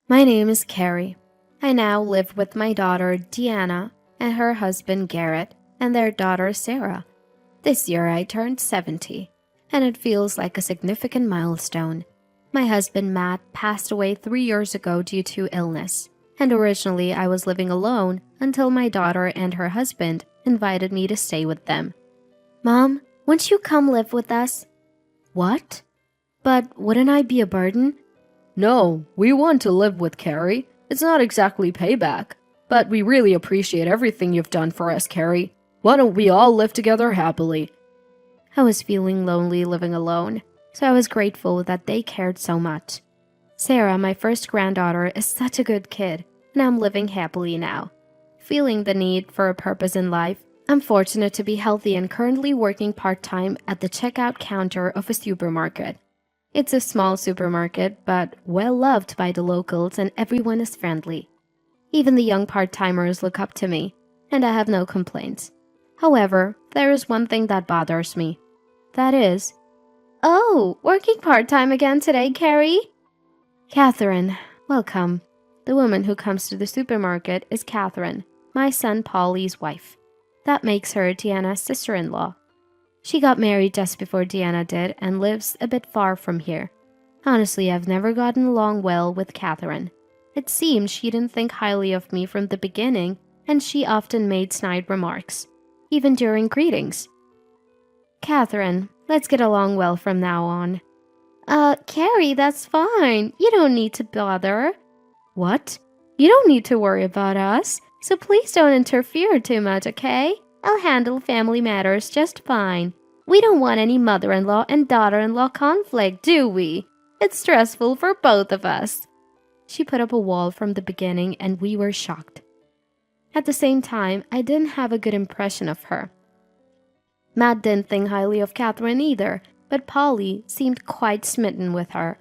My name is Carrie. I now live with my daughter Deanna and her husband Garrett and their daughter Sarah. This year I turned 70, and it feels like a significant milestone. My husband Matt passed away 3 years ago due to illness, and originally I was living alone until my daughter and her husband invited me to stay with them. Mom, won't you come live with us? What? But wouldn't I be a burden? No, we want to live with Carrie. It's not exactly payback, but we really appreciate everything you've done for us, Carrie. Why don't we all live together happily? I was feeling lonely living alone, so I was grateful that they cared so much. Sarah, my first granddaughter, is such a good kid, and I'm living happily now. Feeling the need for a purpose in life, I'm fortunate to be healthy and currently working part-time at the checkout counter of a supermarket. It's a small supermarket, but well-loved by the locals and everyone is friendly. Even the young part-timers look up to me, and I have no complaints. However, there is one thing that bothers me. That is, "Oh, working part-time again today, Carrie?" Catherine, welcome. The woman who comes to the supermarket is Catherine, my son Polly's wife. That makes her Deanna's sister-in-law. She got married just before Deanna did and lives a bit far from here. Honestly, I've never gotten along well with Catherine. It seems she didn't think highly of me from the beginning, and she often made snide remarks, even during greetings. Catherine, let's get along well from now on. Carrie, that's fine. You don't need to bother. What? You don't need to worry about us, so please don't interfere too much, okay? I'll handle family matters just fine. We don't want any mother-in-law and daughter-in-law conflict, do we? It's stressful for both of us. She put up a wall from the beginning and we were shocked. At the same time, I didn't have a good impression of her. Matt didn't think highly of Catherine either, but Polly seemed quite smitten with her.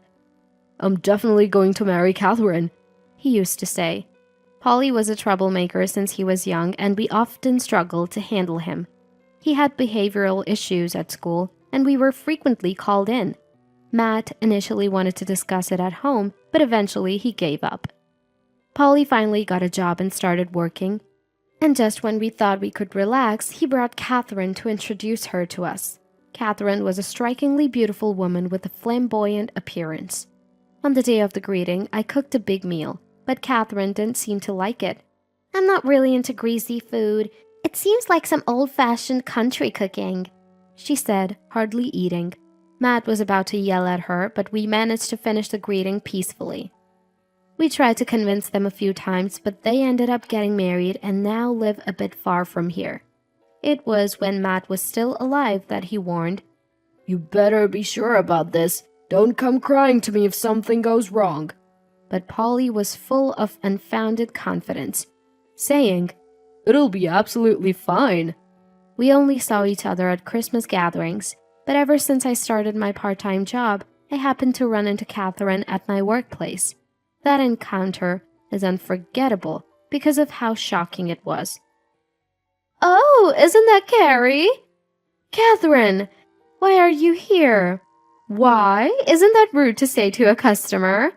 I'm definitely going to marry Catherine, he used to say. Polly was a troublemaker since he was young, and we often struggled to handle him. He had behavioral issues at school, and we were frequently called in. Matt initially wanted to discuss it at home, but eventually he gave up. Polly finally got a job and started working, and just when we thought we could relax, he brought Catherine to introduce her to us. Catherine was a strikingly beautiful woman with a flamboyant appearance. On the day of the greeting, I cooked a big meal, but Catherine didn't seem to like it. I'm not really into greasy food. It seems like some old-fashioned country cooking, she said, hardly eating. Matt was about to yell at her, but we managed to finish the greeting peacefully. We tried to convince them a few times, but they ended up getting married and now live a bit far from here. It was when Matt was still alive that he warned, "You better be sure about this. Don't come crying to me if something goes wrong." But Polly was full of unfounded confidence, saying, "It'll be absolutely fine." We only saw each other at Christmas gatherings, but ever since I started my part-time job, I happened to run into Catherine at my workplace. That encounter is unforgettable because of how shocking it was. "Oh, isn't that Carrie?" "Catherine, why are you here?" "Why? Isn't that rude to say to a customer?"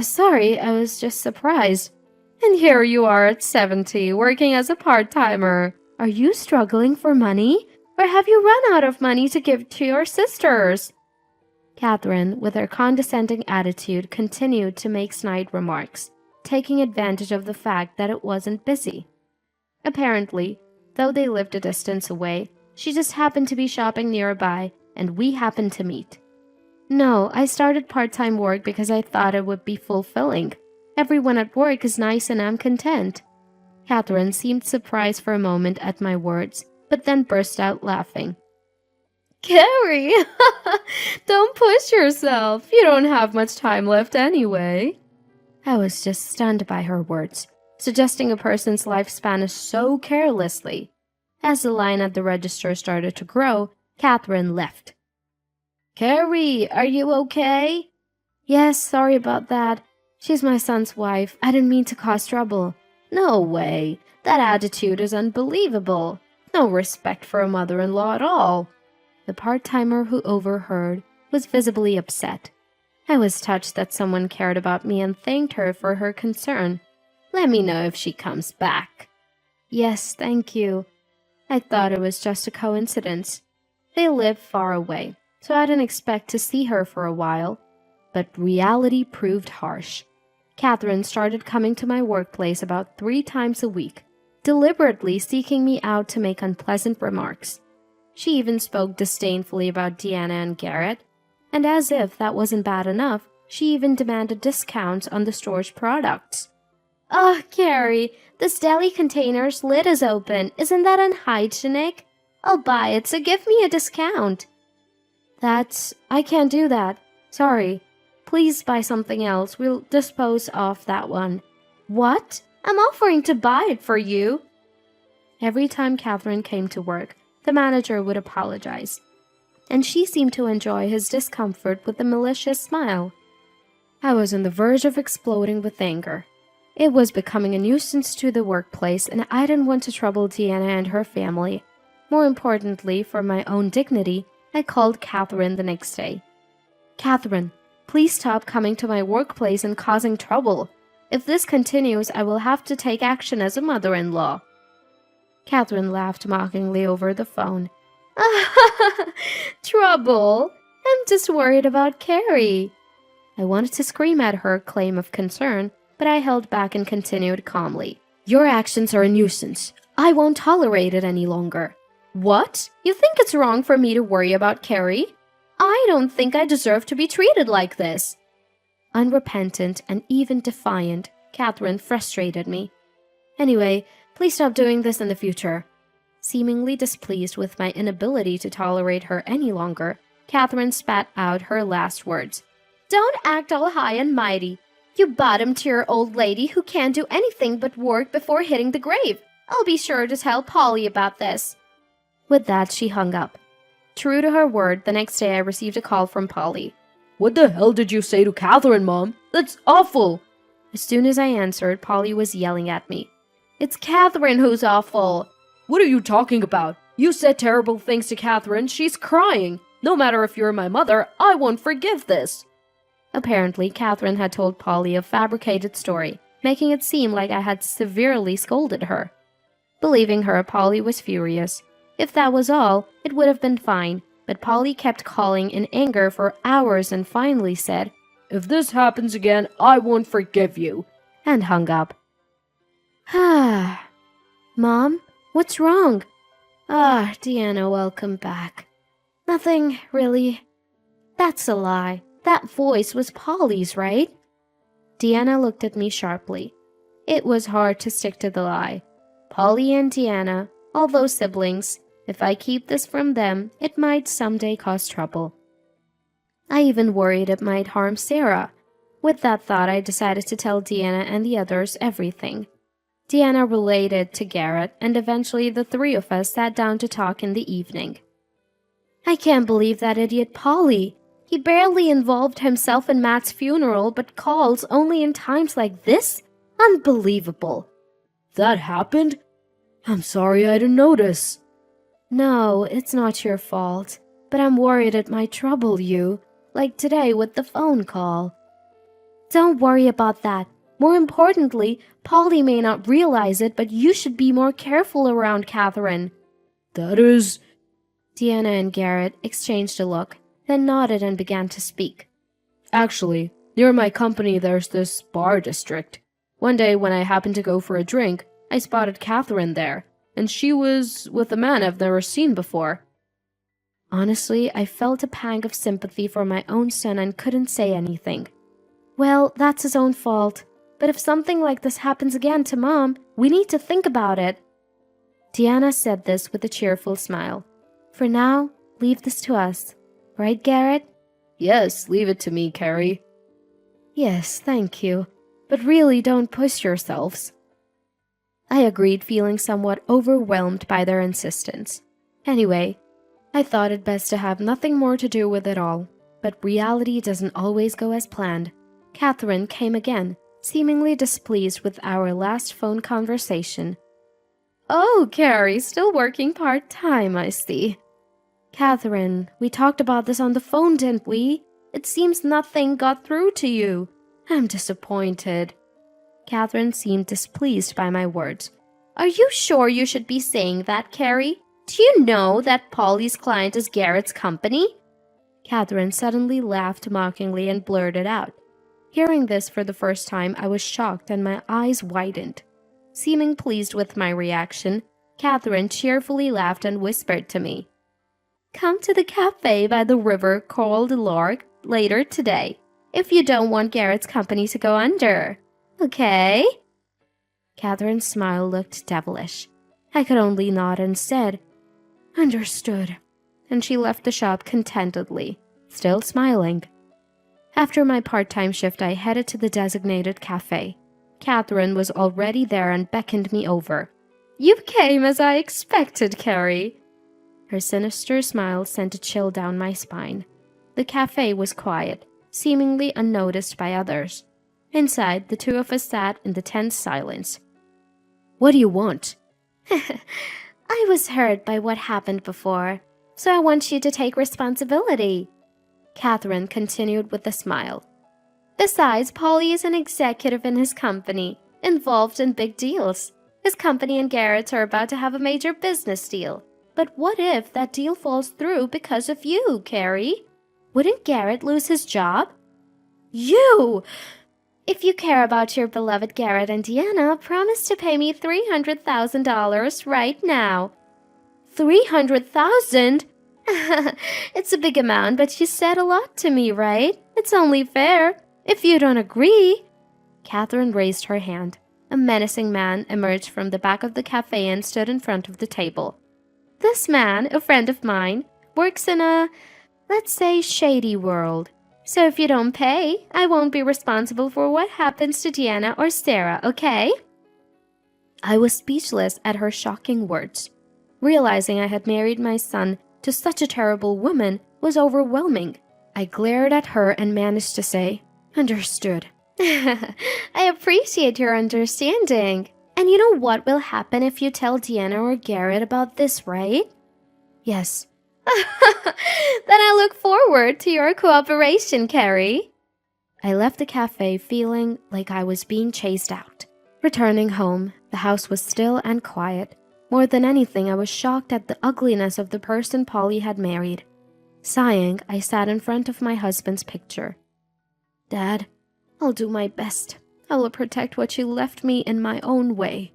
Sorry, I was just surprised." "And here you are at 70, working as a part-timer. Are you struggling for money? Or have you run out of money to give to your sisters?" Catherine, with her condescending attitude, continued to make snide remarks, taking advantage of the fact that it wasn't busy. Apparently, though they lived a distance away, she just happened to be shopping nearby, and we happened to meet. No, I started part-time work because I thought it would be fulfilling. Everyone at work is nice and I'm content. Catherine seemed surprised for a moment at my words, but then burst out laughing. "Carrie, don't push yourself. You don't have much time left anyway." I was just stunned by her words, suggesting a person's lifespan is so carelessly. As the line at the register started to grow, Catherine left. "Carrie, are you okay?" "Yes, sorry about that. She's my son's wife. I didn't mean to cause trouble." "No way. That attitude is unbelievable. No respect for a mother-in-law at all." The part-timer who overheard was visibly upset. I was touched that someone cared about me and thanked her for her concern. Let me know if she comes back. Yes, thank you. I thought it was just a coincidence. They live far away, so I didn't expect to see her for a while. But reality proved harsh. Catherine started coming to my workplace about 3 times a week, deliberately seeking me out to make unpleasant remarks. She even spoke disdainfully about Deanna and Garrett, and as if that wasn't bad enough, she even demanded discounts on the store's products. "Oh, Carrie, this deli container's lid is open. Isn't that unhygienic? I'll buy it, so give me a discount." I can't do that. Sorry. Please buy something else. We'll dispose of that one." "What? I'm offering to buy it for you." Every time Catherine came to work, the manager would apologize, and she seemed to enjoy his discomfort with a malicious smile. I was on the verge of exploding with anger. It was becoming a nuisance to the workplace, and I didn't want to trouble Deanna and her family. More importantly, for my own dignity, I called Catherine the next day. "Catherine, please stop coming to my workplace and causing trouble. If this continues, I will have to take action as a mother-in-law." Catherine laughed mockingly over the phone. "Trouble? I'm just worried about Carrie." I wanted to scream at her claim of concern, but I held back and continued calmly. "Your actions are a nuisance. I won't tolerate it any longer." "What? You think it's wrong for me to worry about Carrie? I don't think I deserve to be treated like this." Unrepentant and even defiant, Catherine frustrated me. "Anyway, please stop doing this in the future." Seemingly displeased with my inability to tolerate her any longer, Catherine spat out her last words. "Don't act all high and mighty. You bottom-tier old lady who can't do anything but work before hitting the grave. I'll be sure to tell Polly about this." With that, she hung up. True to her word, the next day I received a call from Polly. "What the hell did you say to Catherine, Mom? That's awful!" As soon as I answered, Polly was yelling at me. "It's Catherine who's awful." "What are you talking about? You said terrible things to Catherine. She's crying. No matter if you're my mother, I won't forgive this." Apparently, Catherine had told Polly a fabricated story, making it seem like I had severely scolded her. Believing her, Polly was furious. If that was all, it would have been fine, but Polly kept calling in anger for hours and finally said, "If this happens again, I won't forgive you," and hung up. "Mom, what's wrong?" Deanna, welcome back." "Nothing, really." "That's a lie. That voice was Polly's, right?" Deanna looked at me sharply. It was hard to stick to the lie. Polly and Deanna, although siblings, if I keep this from them, it might someday cause trouble. I even worried it might harm Sarah. With that thought, I decided to tell Deanna and the others everything. Deanna related to Garrett, and eventually the 3 of us sat down to talk in the evening. "I can't believe that idiot Polly. He barely involved himself in Matt's funeral, but calls only in times like this? Unbelievable." "That happened? I'm sorry I didn't notice." "No, it's not your fault, but I'm worried it might trouble you, like today with the phone call." "Don't worry about that. More importantly, Polly may not realize it, but you should be more careful around Catherine." "That is..." Deanna and Garrett exchanged a look, then nodded and began to speak. "Actually, near my company there's this bar district. One day when I happened to go for a drink, I spotted Catherine there, and she was with a man I've never seen before." Honestly, I felt a pang of sympathy for my own son and couldn't say anything. "Well, that's his own fault. But if something like this happens again to Mom, we need to think about it." Deanna said this with a cheerful smile. "For now, leave this to us. Right, Garrett?" "Yes, leave it to me, Carrie." "Yes, thank you. But really don't push yourselves." I agreed, feeling somewhat overwhelmed by their insistence. Anyway, I thought it best to have nothing more to do with it all. But reality doesn't always go as planned. Catherine came again, seemingly displeased with our last phone conversation. "Oh, Carrie, still working part-time, I see." "Catherine, we talked about this on the phone, didn't we? It seems nothing got through to you. I'm disappointed." Catherine seemed displeased by my words. "Are you sure you should be saying that, Carrie? Do you know that Polly's client is Garrett's company?" Catherine suddenly laughed mockingly and blurted out. Hearing this for the first time, I was shocked and my eyes widened. Seeming pleased with my reaction, Catherine cheerfully laughed and whispered to me, "Come to the cafe by the river called Lark later today, if you don't want Garrett's company to go under. Okay?" Catherine's smile looked devilish. I could only nod and said, "Understood," and she left the shop contentedly, still smiling. After my part-time shift, I headed to the designated cafe. Catherine was already there and beckoned me over. "You came as I expected, Carrie." Her sinister smile sent a chill down my spine. The cafe was quiet, seemingly unnoticed by others. Inside, the two of us sat in the tense silence. "What do you want?" "I was hurt by what happened before, so I want you to take responsibility," Catherine continued with a smile. "Besides, Polly is an executive in his company, involved in big deals. His company and Garrett are about to have a major business deal. But what if that deal falls through because of you, Carrie? Wouldn't Garrett lose his job?" "You!" "If you care about your beloved Garrett and Deanna, promise to pay me $300,000 right now." $300,000? It's a big amount, but you said a lot to me, right? It's only fair. If you don't agree." Catherine raised her hand. A menacing man emerged from the back of the cafe and stood in front of the table. "This man, a friend of mine, works in a, let's say, shady world. So if you don't pay, I won't be responsible for what happens to Deanna or Sarah, okay?" I was speechless at her shocking words. Realizing I had married my son to such a terrible woman was overwhelming. I glared at her and managed to say, "Understood." "I appreciate your understanding. And you know what will happen if you tell Deanna or Garrett about this, right?" "Yes." "Then I look forward to your cooperation, Carrie." I left the cafe feeling like I was being chased out. Returning home, the house was still and quiet. More than anything, I was shocked at the ugliness of the person Polly had married. Sighing, I sat in front of my husband's picture. "Dad, I'll do my best. I will protect what you left me in my own way."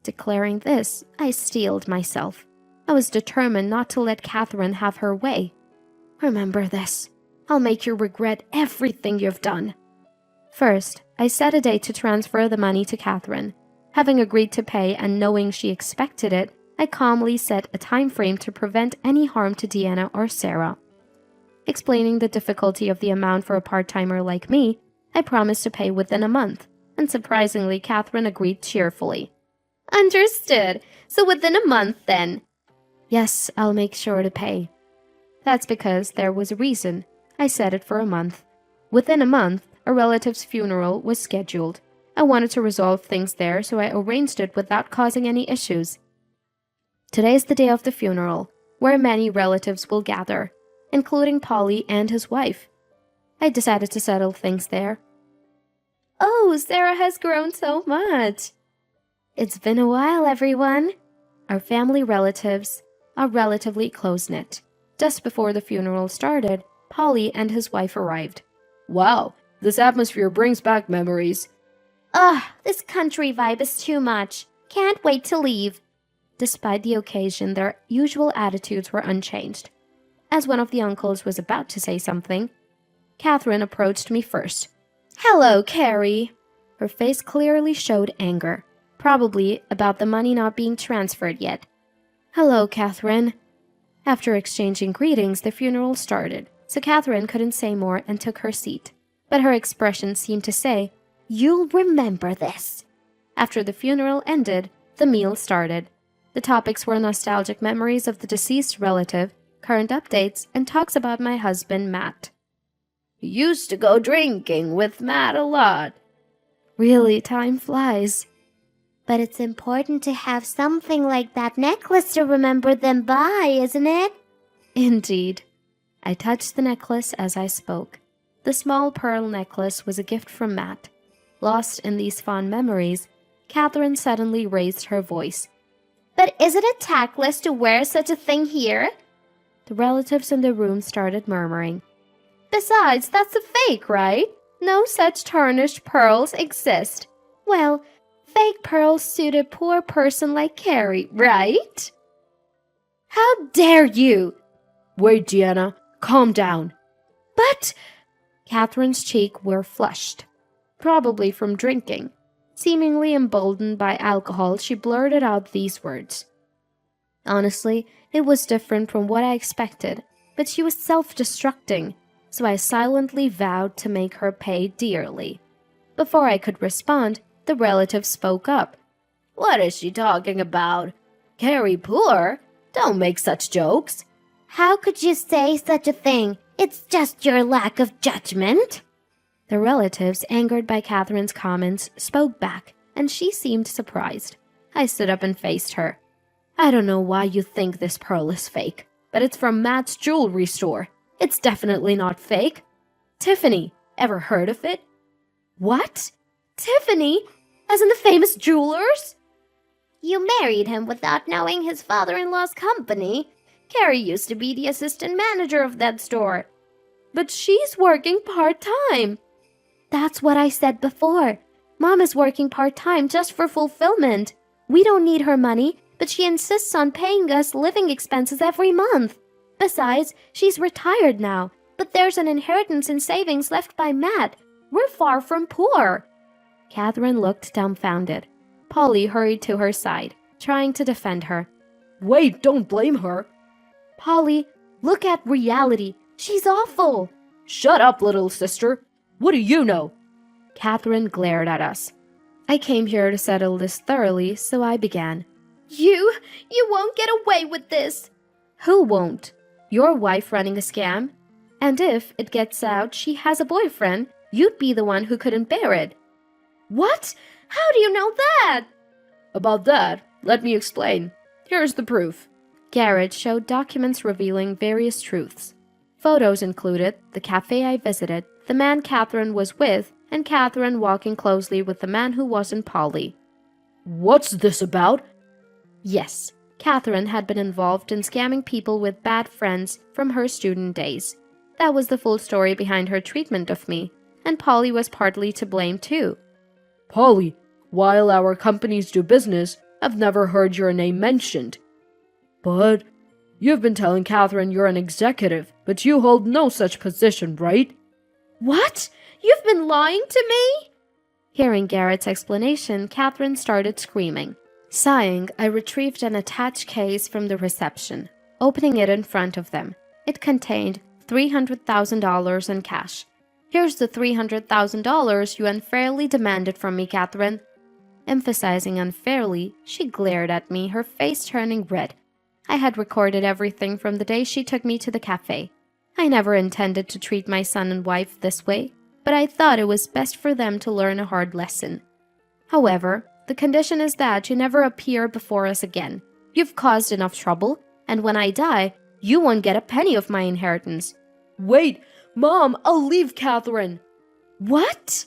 Declaring this, I steeled myself. I was determined not to let Catherine have her way. "Remember this. I'll make you regret everything you've done." First, I set a date to transfer the money to Catherine. Having agreed to pay and knowing she expected it, I calmly set a time frame to prevent any harm to Deanna or Sarah. Explaining the difficulty of the amount for a part-timer like me, I promised to pay within a month, and surprisingly, Catherine agreed cheerfully. "Understood. So within a month, then?" "Yes, I'll make sure to pay." That's because there was a reason. I set it for a month. Within a month, a relative's funeral was scheduled. I wanted to resolve things there, so I arranged it without causing any issues. Today's the day of the funeral, where many relatives will gather, including Polly and his wife. I decided to settle things there. "Oh, Sarah has grown so much." "It's been a while, everyone." Our family relatives are relatively close-knit. Just before the funeral started, Polly and his wife arrived. "Wow, this atmosphere brings back memories." "Ugh, this country vibe is too much. Can't wait to leave." Despite the occasion, their usual attitudes were unchanged. As one of the uncles was about to say something, Catherine approached me first. "Hello, Carrie." Her face clearly showed anger, probably about the money not being transferred yet. "Hello, Catherine." After exchanging greetings, the funeral started, so Catherine couldn't say more and took her seat. But her expression seemed to say, "You'll remember this." After the funeral ended, the meal started. The topics were nostalgic memories of the deceased relative, current updates, and talks about my husband, Matt. "Used to go drinking with Matt a lot." Really, time flies. But it's important to have something like that necklace to remember them by, isn't it? Indeed. I touched the necklace as I spoke. The small pearl necklace was a gift from Matt. Lost in these fond memories, Catherine suddenly raised her voice. But is it a tactless to wear such a thing here? The relatives in the room started murmuring. Besides, that's a fake, right? No such tarnished pearls exist. Well, fake pearls suit a poor person like Carrie, right? How dare you! Wait, Deanna, calm down. But Catherine's cheeks were flushed, probably from drinking. Seemingly emboldened by alcohol, she blurted out these words. Honestly, it was different from what I expected, but she was self-destructing, so I silently vowed to make her pay dearly. Before I could respond, the relative spoke up. What is she talking about? Carrie poor? Don't make such jokes. How could you say such a thing? It's just your lack of judgment. The relatives, angered by Catherine's comments, spoke back, and she seemed surprised. I stood up and faced her. I don't know why you think this pearl is fake, but it's from Matt's jewelry store. It's definitely not fake. Tiffany, ever heard of it? What? Tiffany? As in the famous jewelers? You married him without knowing his father-in-law's company. Carrie used to be the assistant manager of that store. But she's working part-time. That's what I said before. Mom is working part-time just for fulfillment. We don't need her money, but she insists on paying us living expenses every month. Besides, she's retired now, but there's an inheritance and savings left by Matt. We're far from poor. Catherine looked dumbfounded. Polly hurried to her side, trying to defend her. Wait, don't blame her. Polly, look at reality. She's awful. Shut up, little sister. What do you know? Catherine glared at us. I came here to settle this thoroughly, so I began. You won't get away with this. Who won't? Your wife running a scam? And if it gets out she has a boyfriend, you'd be the one who couldn't bear it. What? How do you know that? About that, let me explain. Here's the proof. Garrett showed documents revealing various truths. Photos included the cafe I visited, the man Catherine was with, and Catherine walking closely with the man who wasn't Polly. What's this about? Yes, Catherine had been involved in scamming people with bad friends from her student days. That was the full story behind her treatment of me, and Polly was partly to blame too. Polly, while our companies do business, I've never heard your name mentioned. But you've been telling Catherine you're an executive, but you hold no such position, right? What? You've been lying to me? Hearing Garrett's explanation, Catherine started screaming. Sighing, I retrieved an attached case from the reception. Opening it in front of them, it contained $300,000 in cash. Here's the $300,000 you unfairly demanded from me, Catherine. Emphasizing unfairly, she glared at me, her face turning red. I had recorded everything from the day she took me to the cafe. I never intended to treat my son and wife this way, but I thought it was best for them to learn a hard lesson. However, the condition is that you never appear before us again. You've caused enough trouble, and when I die, you won't get a penny of my inheritance. Wait, Mom, I'll leave Catherine. What?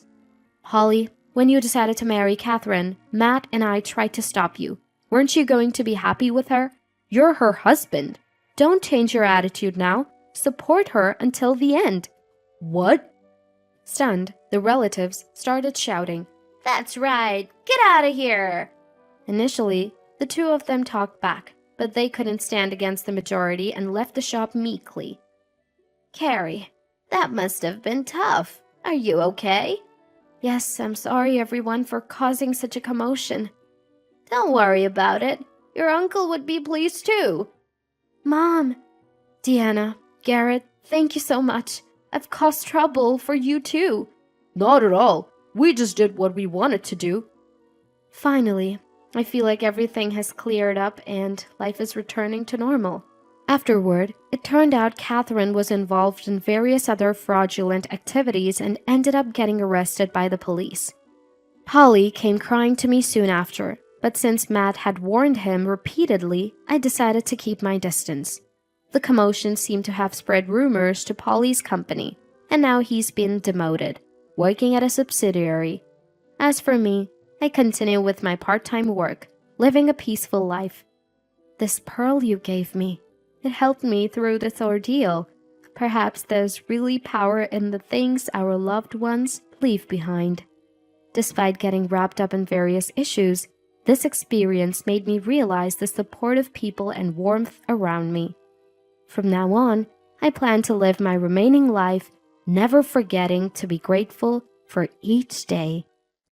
Holly, when you decided to marry Catherine, Matt and I tried to stop you. Weren't you going to be happy with her? You're her husband. Don't change your attitude now. Support her until the end. What? Stunned, the relatives started shouting. That's right. Get out of here. Initially, the two of them talked back, but they couldn't stand against the majority and left the shop meekly. Carrie, that must have been tough. Are you okay? Yes, I'm sorry everyone for causing such a commotion. Don't worry about it. Your uncle would be pleased too. Mom! Deanna, Garrett, thank you so much. I've caused trouble for you too. Not at all. We just did what we wanted to do. Finally, I feel like everything has cleared up and life is returning to normal. Afterward, it turned out Catherine was involved in various other fraudulent activities and ended up getting arrested by the police. Polly came crying to me soon after, but since Matt had warned him repeatedly, I decided to keep my distance. The commotion seemed to have spread rumors to Polly's company, and now he's been demoted, working at a subsidiary. As for me, I continue with my part-time work, living a peaceful life. This pearl you gave me, it helped me through this ordeal. Perhaps there's really power in the things our loved ones leave behind. Despite getting wrapped up in various issues, this experience made me realize the supportive people and warmth around me. From now on, I plan to live my remaining life never forgetting to be grateful for each day.